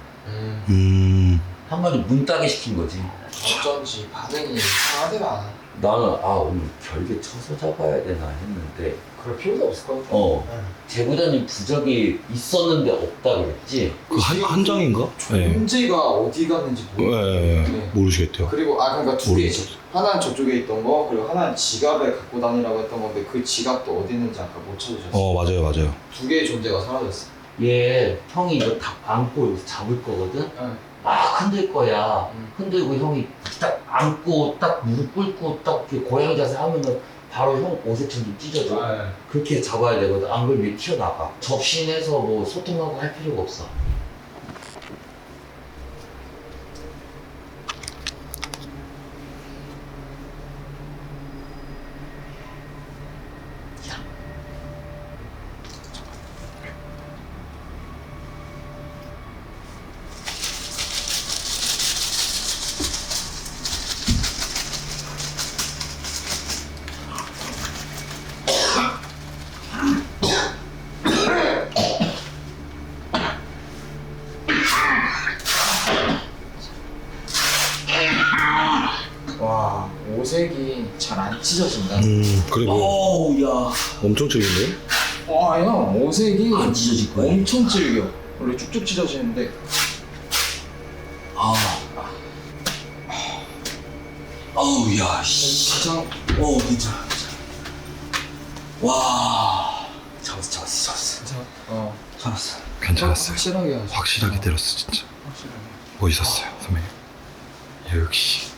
E: 한마디 문 따게 시킨 거지.
C: 어쩐지 반응이 이상하더라.
E: 나는 오늘 별개 쳐서 잡아야 되나 했는데
C: 그럴 필요도 없을 것 같아.
E: 제보자님 부적이 있었는데 없다 그랬지.
B: 그 한 장인가? 네.
C: 존재가 어디 갔는지 모르겠어.
B: 네. 모르시겠대요.
C: 그리고 그러니까 두 개.
B: 모르겠어.
C: 하나는 저쪽에 있던 거, 그리고 하나는 지갑에 갖고 다니라고 했던 건데 그 지갑도 어디 있는지 아까 못 찾으셨어.
B: 맞아요.
C: 두 개의 존재가 사라졌어.
E: 얘 형이 이거 다 안고 여기서 잡을 거거든.
C: 응.
E: 막 흔들 거야.
C: 응.
E: 흔들고 형이 딱 안고 딱 무릎 꿇고 딱 이렇게 고양이 자세 하면은 바로 형 옷에처럼 좀 찢어져. 그렇게 잡아야 되거든. 안 그러면 얘 튀어나가. 접신해서 뭐 소통하고 할 필요가 없어.
C: 와, 오색이 잘 안 찢어진다.
B: 그리고
E: 어우 야.
B: 엄청 질긴데?
C: 와, 형, 오색이
E: 안 찢어질 거야.
C: 엄청 질겨. 원래 쭉쭉 찢어지는데.
E: 어우 야 씨.
C: 가장
E: 괜찮아. 와. 잡았어.
C: 진짜
E: 잡았어.
B: 괜찮았어요.
C: 확실하게 하죠.
B: 확실하게 때렸어 진짜.
C: 확실하게.
B: 멋있었어요 선배님. 역시.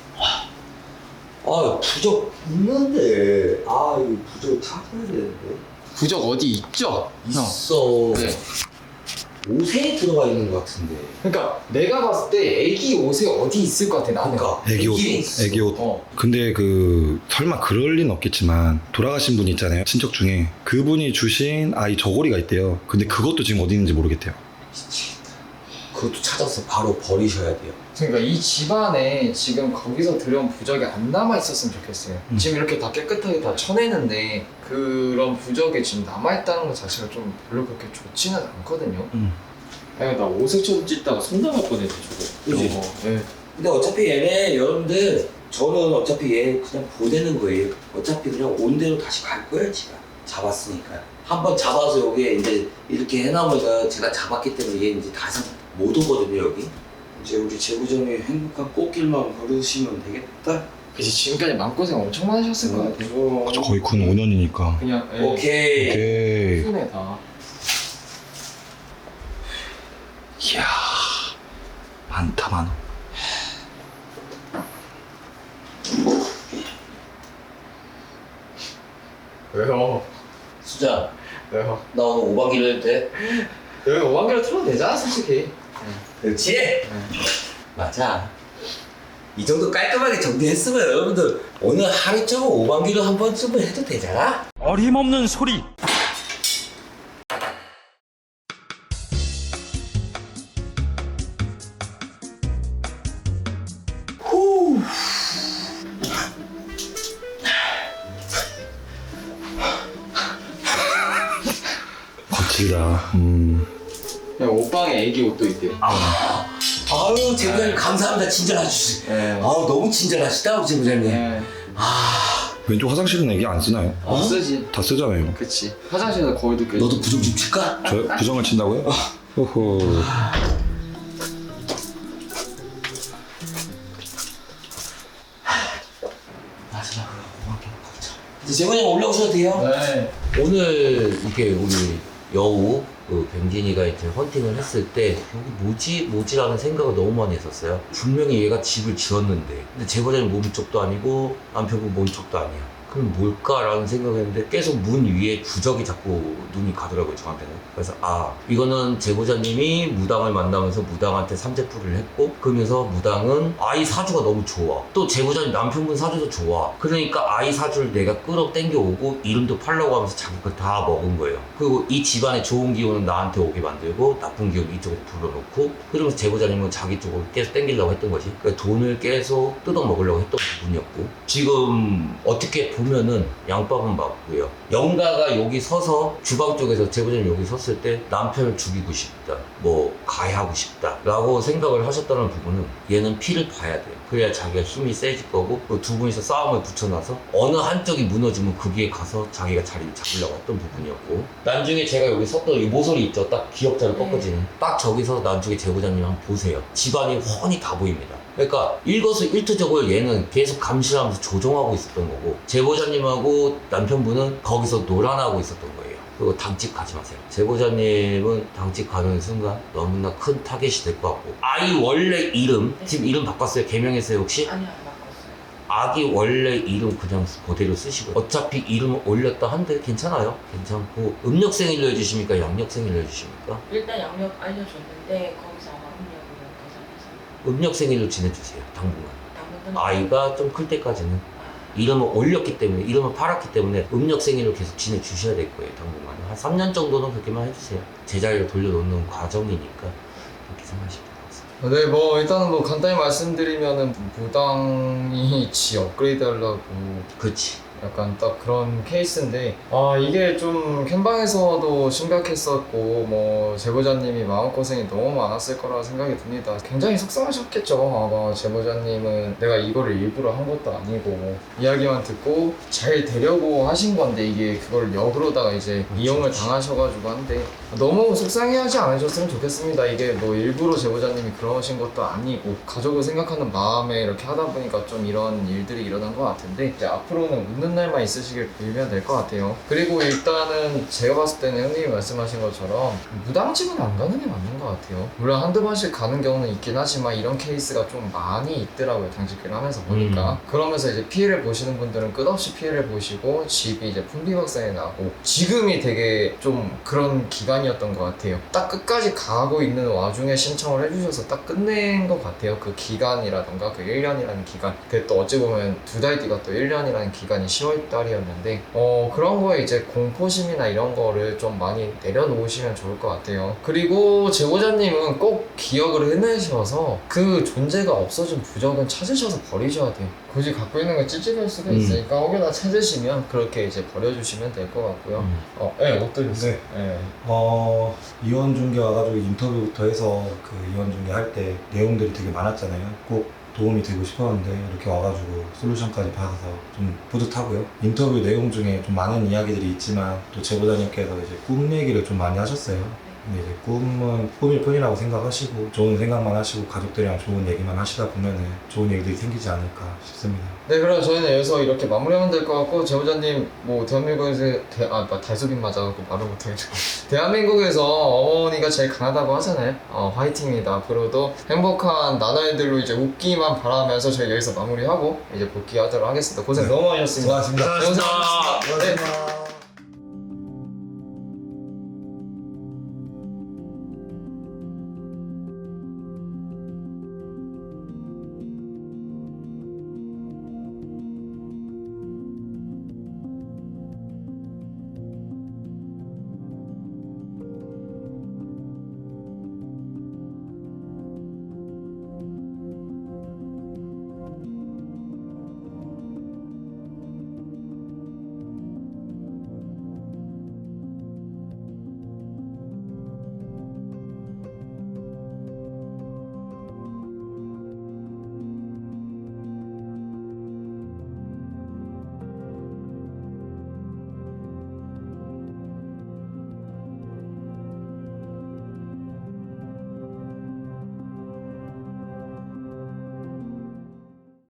E: 부적 있는데. 이거 부적 찾아야 되는데.
C: 부적 어디 있죠?
E: 있어.
C: 네.
E: 옷에 들어가 있는 것 같은데.
C: 그러니까 내가 봤을 때 애기 옷에 어디 있을 것 같아 나는.
B: 애기 옷.
E: 있어.
B: 애기 옷. 근데 설마 그럴 리는 없겠지만 돌아가신 분 있잖아요. 친척 중에 그분이 주신 아이 저고리가 있대요. 근데 그것도 지금 어디 있는지 모르겠대요.
E: 미치겠다. 그것도 찾아서 바로 버리셔야 돼요.
C: 그러니까 이 집안에 지금 거기서 들여온 부적이 안 남아 있었으면 좋겠어요. 지금 이렇게 다 깨끗하게 다 쳐내는데 그런 부적이 지금 남아 있다는 것 자체가 좀 별로 그렇게 좋지는 않거든요. 아니 나 오색천 찢다가 손 나갈 뻔했네 저거.
E: 그치?
C: 저거. 네.
E: 근데 어차피 얘네 여러분들 저는 어차피 얘 그냥 보내는 거예요. 어차피 그냥 온 대로 다시 갈 거예요 지가. 잡았으니까. 한번 잡아서 여기 이제 이렇게 해놓으면 제가 잡았기 때문에 얘 이제 다시 못 오거든요 여기. 이제 우리 제보자님이 행복한 꽃길만 걸으시면 되겠다.
C: 그치 지금까지 마음고생 엄청 많으셨을 것 같아요.
B: 거의 군 5년이니까.
C: 그냥
E: 오케이.
B: 오케이.
C: 손에 다.
B: 이야, 많다 많아.
C: 왜요?
E: 수자,
C: 왜요?
E: 나 오늘 5박 2일 해도 돼?
C: 여기 5만개로 틀어도 되잖아 솔직히.
E: 그렇지? 맞아. 이 정도 깔끔하게 정리했으면 여러분들 오늘 하루 종일 5박 2일 한 번쯤은 해도 되잖아?
F: 어림없는 소리.
B: 거칠다.
C: 그냥 옷방에 애기 옷도 있대요.
E: 아유 제보자님 감사합니다. 친절하시지.
C: 네.
E: 아우 너무 친절하시다 우리 제보자님.
C: 네.
B: 왼쪽 화장실은 애기 안 쓰나요?
C: 어? 쓰지.
B: 다 쓰잖아요.
C: 그치. 화장실에서 거울도 껴.
E: 너도 부정 좀 칠까?
B: 저 부정을 친다고요? 호호.
E: 마지막으로 이제 제보자님 올라오셔도 돼요.
C: 네.
E: 오늘 이게 우리 여우 그 병진이가 이제 헌팅을 했을 때 여기 뭐지라는 생각을 너무 많이 했었어요. 분명히 얘가 집을 지었는데 근데 제보자님 몸쪽도 아니고 남편분 몸쪽도 아니야. 그럼 뭘까라는 생각을 했는데 계속 문 위에 부적이 자꾸 눈이 가더라고요 저한테는. 그래서 아 이거는 제보자님이 무당을 만나면서 무당한테 삼재풀이를 했고 그러면서 무당은 아이 사주가 너무 좋아. 또 제보자님 남편분 사주도 좋아. 그러니까 아이 사주를 내가 끌어 당겨오고 이름도 팔라고 하면서 자기 걸 다 먹은 거예요. 그리고 이 집안의 좋은 기운은 나한테 오게 만들고 나쁜 기운 이쪽으로 불러놓고 그러면서 제보자님은 자기 쪽으로 계속 당기려고 했던 거지. 그러니까 돈을 계속 뜯어 먹으려고 했던 부분이었고 지금 어떻게 보면은 양밥은 맞고요. 영가가 여기 서서 주방 쪽에서 제보자님 여기 섰을 때 남편을 죽이고 싶다, 뭐 가해하고 싶다 라고 생각을 하셨다는 부분은 얘는 피를 봐야 돼요. 그래야 자기가 힘이 세질 거고 그 두 분이서 싸움을 붙여놔서 어느 한쪽이 무너지면 거기에 가서 자기가 자리를 잡으려고 했던 부분이었고 나중에 제가 여기 섰던 이 모서리 있죠? 딱 기역자로 꺾어지는 딱 저기서 나중에 제보자님 한번 보세요. 집안이 훤히 다 보입니다. 그러니까 일거수일투족을 얘는 계속 감시하면서 조종하고 있었던 거고 제보자님하고 남편분은 거기서 놀아나고 있었던 거예요. 그리고 당직 가지 마세요. 제보자님은 당직 가는 순간 너무나 큰 타겟이 될 것 같고 아이 원래 이름 지금 이름 바꿨어요? 개명했어요 혹시?
A: 아니요, 안 바꿨어요.
E: 아기 원래 이름 그냥 그대로 쓰시고 어차피 이름을 올렸다 한데 괜찮아요. 괜찮고 음력생일로 해주십니까? 양력생일로 해주십니까?
A: 일단 양력 알려줬는데 거기서 아마 음력으로 계산해서
E: 음력생일로 지내주세요. 당분간.
A: 당분간
E: 아이가 좀 클 때까지는 이름을 올렸기 때문에 이름을 팔았기 때문에 음력생일로 계속 지내주셔야 될 거예요. 당분간 한 3년 정도는 그렇게만 해주세요. 제자리로 돌려놓는 과정이니까 그렇게 생각하시면 될 것 같습니다.
C: 네, 뭐 일단은 뭐 간단히 말씀드리면은 무당이 지 업그레이드 하려고
E: 그렇지.
C: 약간 딱 그런 케이스인데 아 이게 좀 캠방에서도 심각했었고 뭐 제보자님이 마음고생이 너무 많았을 거라 생각이 듭니다. 굉장히 속상하셨겠죠. 아마 제보자님은 내가 이거를 일부러 한 것도 아니고 이야기만 듣고 잘 되려고 하신 건데 이게 그걸 역으로다가 이제 이용을 당하셔가지고 한데 너무 속상해하지 않으셨으면 좋겠습니다. 이게 뭐 일부러 제보자님이 그러신 것도 아니고 가족을 생각하는 마음에 이렇게 하다 보니까 좀 이런 일들이 일어난 것 같은데 이제 앞으로는 웃는 날만 있으시길 빌면 될 것 같아요. 그리고 일단은 제가 봤을 때는 형님이 말씀하신 것처럼 무당집은 안 가는 게 맞는 것 같아요. 물론 한두 번씩 가는 경우는 있긴 하지만 이런 케이스가 좀 많이 있더라고요. 당직을 하면서 보니까. 그러면서 이제 피해를 보시는 분들은 끝없이 피해를 보시고 집이 이제 풍비박산이 나고 지금이 되게 좀 그런 기간이었던 것 같아요. 딱 끝까지 가고 있는 와중에 신청을 해주셔서 딱 끝낸 것 같아요. 그 기간이라던가 그 1년이라는 기간. 그게 또 어찌 보면 2달 뒤가 또 1년이라는 기간이 10월 달이었는데 그런 거에 이제 공포심이나 이런 거를 좀 많이 내려놓으시면 좋을 것 같아요. 그리고 제보자님은 꼭 기억을 해내셔서 그 존재가 없어진 부적은 찾으셔서 버리셔야 돼요. 굳이 갖고 있는 거 찝찝할 수가 있으니까 혹여나 찾으시면 그렇게 이제 버려주시면 될 것 같고요. 네, 어떠셨어요? 네.
B: 이원 중개 와가지고 인터뷰부터 해서 그 이원 중개 할 때 내용들이 되게 많았잖아요. 꼭 도움이 되고 싶었는데 이렇게 와가지고 솔루션까지 받아서 좀 뿌듯하고요. 인터뷰 내용 중에 좀 많은 이야기들이 있지만 또 제보자님께서 이제 꿈 얘기를 좀 많이 하셨어요. 근데 이제 꿈은 꿈일 뿐이라고 생각하시고 좋은 생각만 하시고 가족들이랑 좋은 얘기만 하시다 보면은 좋은 얘기들이 생기지 않을까 싶습니다.
C: 네, 그럼 저희는 여기서 이렇게 마무리하면 될 것 같고, 제보자님 뭐 대한민국에서 달수빈 맞아갖고 말을 못하겠죠. 대한민국에서 어머니가 제일 강하다고 하잖아요. 화이팅입니다. 앞으로도 행복한 나날들로 이제 웃기만 바라면서 저희 여기서 마무리하고 이제 복귀하도록 하겠습니다. 고생
B: 네.
C: 너무 많으셨습니다.
B: 수고하셨습니다.
C: 네, 고생하셨습니다. 네.
B: 수고하셨습니다.